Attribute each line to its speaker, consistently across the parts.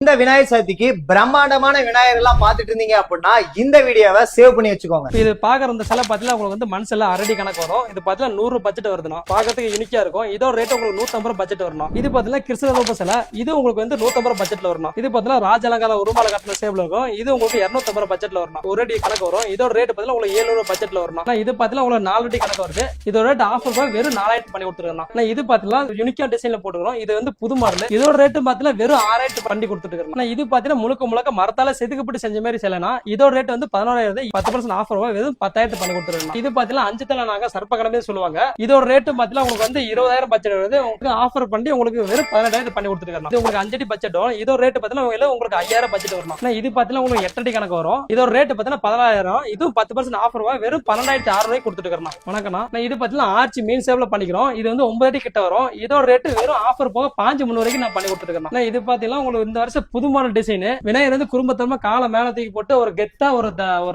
Speaker 1: இந்த விநாயகர் சதுர்த்திக்கு பிரம்மாண்டமான விநாயகர் எல்லாம் பாத்துட்டு இருந்தீங்க அப்படின்னா இந்த வீடியோவை சேவ் பண்ணி வச்சுக்கோங்க.
Speaker 2: இது பாக்குற இந்த சிலை பாத்தீங்கன்னா உங்களுக்கு வந்து மனசுல அரடி கணக்கு வரும். இது பாத்தீங்கன்னா 100 பட்ஜெட் வருதுனா பாக்கிறதுக்கு யூனிக்கா இருக்கும். இதோட ரேட் உங்களுக்கு 150 பட்ஜெட் வரணும். இது பாத்தீங்கன்னா கிருஷ்ண ரூப சிலை, இது உங்களுக்கு வந்து 150 பட்ஜெட்ல வரணும். இது பாத்தீங்கன்னா ராஜலங்கார உருமால கட்டின சேவ்ல இருக்கும். இது உங்களுக்கு 250 பட்ஜெட்ல வரணும். ஒரு அடி கணக்கு வரும். இதோட ரேட் பாத்தீங்கன்னா உங்களுக்கு 700 பட்ஜெட்ல வரணும். இது பாத்தீங்கன்னா உங்களுக்கு 4 அடி கணக்கு வருது. இதோட ரேட் ஆஃபர் போய் வெறும் 4000 பண்ணி கொடுத்துருக்கோம். இது பாத்தீங்கன்னா யூனிக்கா டிசைன்ல போட்டுக்கிறோம். இது வந்து புது மாடல். இதோட ரேட் பாத்தீங்கன்னா வெறும் 6000 பண்ணி கொடுத்துருக்கோம். இது பாத்தீங்கன்னா முழுக்க மரத்தால செதுக்கப்பட்டு செஞ்ச மாதிரி சிலைனா இதோட ரேட் வந்து 11000. 10% ஆஃபர் வெறும் 10000 பண்ணி கொடுத்துருக்கோம். இது பாத்தீங்கன்னா 5 தலை நாங்க சர்ப்ப கடமே சொல்லுவாங்க. இதோட ரேட் பாத்தீங்கன்னா உங்களுக்கு வந்து 20000 பட்ஜெட் வருது. உங்களுக்கு ஆஃபர் பண்ணி உங்களுக்கு வெறும் 12000 பண்ணி கொடுத்துருக்கோம். இது உங்களுக்கு 5 அடி பட்ஜெட் வரும். இதோட ரேட் பாத்தீங்கன்னா உங்களுக்கு 5000 பட்ஜெட் வரணும். இது பாத்தீங்கன்னா உங்களுக்கு 8 அடி கணக்கு வரும். இதோட ரேட் பாத்தீங்கன்னா 10000. இதுவும் 10% ஆஃபர் வெறும் 12600 கொடுத்துருக்கோம். வணக்கம். இது பாத்தீங்கன்னா ஆர்ச்சி மீன் சேவ்ல பண்ணிக்கிறோம். இது வந்து 9 அடி கிட்ட வரும். இதோட ரேட் வெறும் ஆஃபர் போக 5300 வரைக்கும் நான் பண்ணி கொடுத்துருக்கேன். இது பாத்தீங்கன்னா உங்களுக்கு இந்த வருஷம் புது மாடல் டிசைன் விநாயகர் வந்து குடும்பத்தமா கால மேல தூக்கி போட்டு ஒரு கெத்தா ஒரு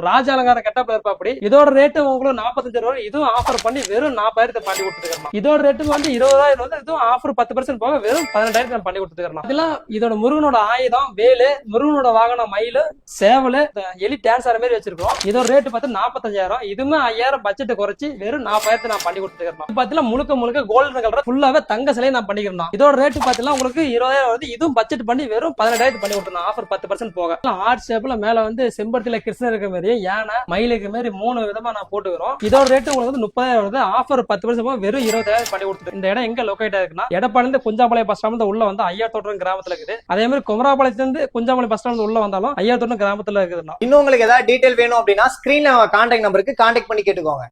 Speaker 2: ராஜ அலங்கார கெட்டப்ல இருப்பா. அப்படி இதோட ரேட் உங்களுக்கு 45 ரூபாய். இதுவும் ஆஃபர் பண்ணி வெறும் 4000 பண்ணி கொடுத்துருக்கோம். இதோட ரேட் வந்து 20000 வந்து இதுவும் ஆஃபர் 10% போக வெறும் 12000 பண்ணி கொடுத்துருக்கோம். இதெல்லாம் இதோட முருகனோட ஆயுதம் வேலு, முருகனோட வாகனம் மயில், சேவல், எலி டான்ஸ் ஆற மாதிரி வச்சிருக்கோம். இதோட ரேட் பார்த்து 45000. இதுவுமே 5000 பட்ஜெட் குறைச்சி வெறும் 4000 நான் பண்ணி கொடுத்துருக்கோம். பாத்தீங்கன்னா முழுக்க கோல்டன் கலர் ஃபுல்லாவே தங்க சிலையை நான் பண்ணிக்கிறோம். இதோட ரேட் பாத்தீங்கன்னா உங்களுக்கு 20000 வருது. இதுவும் பட்ஜெட் பண்ணி வெறும் 12000 பண்ணி கொடுத்துருக்கோம். ஆஃபர் 10% போக ஆர்ட் ஷேப்ல மேல வந்து செம்பருத்தில கிருஷ்ணர் இருக்க மாதிரி யானை மயிலுக்கு மாதிரி 3 விதமா நான் போட்டுக்கிறோம். இதோட ரேட் உங்களுக்கு வந்து 30000 வருது. ஆஃபர் 10% வெறும் 20000 பண்ணி கொடுத்துருக்கு. இந்த இடம் எங்க லொகேட் ஆயிருக்குன்னா எடப்பாடிலிருந்து குஞ்சாம்பாளையம் பஸ் ஸ்டாண்ட் உள்ள வந்து ஐயாத்தோட்டம் கிராமத்துல இருக்குது. அதே மாதிரி குமராபாளையத்துல இருந்து குஞ்சாம்பாளையம் பஸ் ஸ்டாண்ட் உள்ள வந்தாலும் ஐயாத்தோட்டம் கிராமத்துல இருக்குதுன்னா.
Speaker 1: இன்னும் உங்களுக்கு ஏதாவது டீடைல் வேணும் அப்படின்னா ஸ்கிரீன்ல கான்டாக்ட் நம்பருக்கு கான்டாக்ட் பண்ணி கேட்டுக்கோங்க.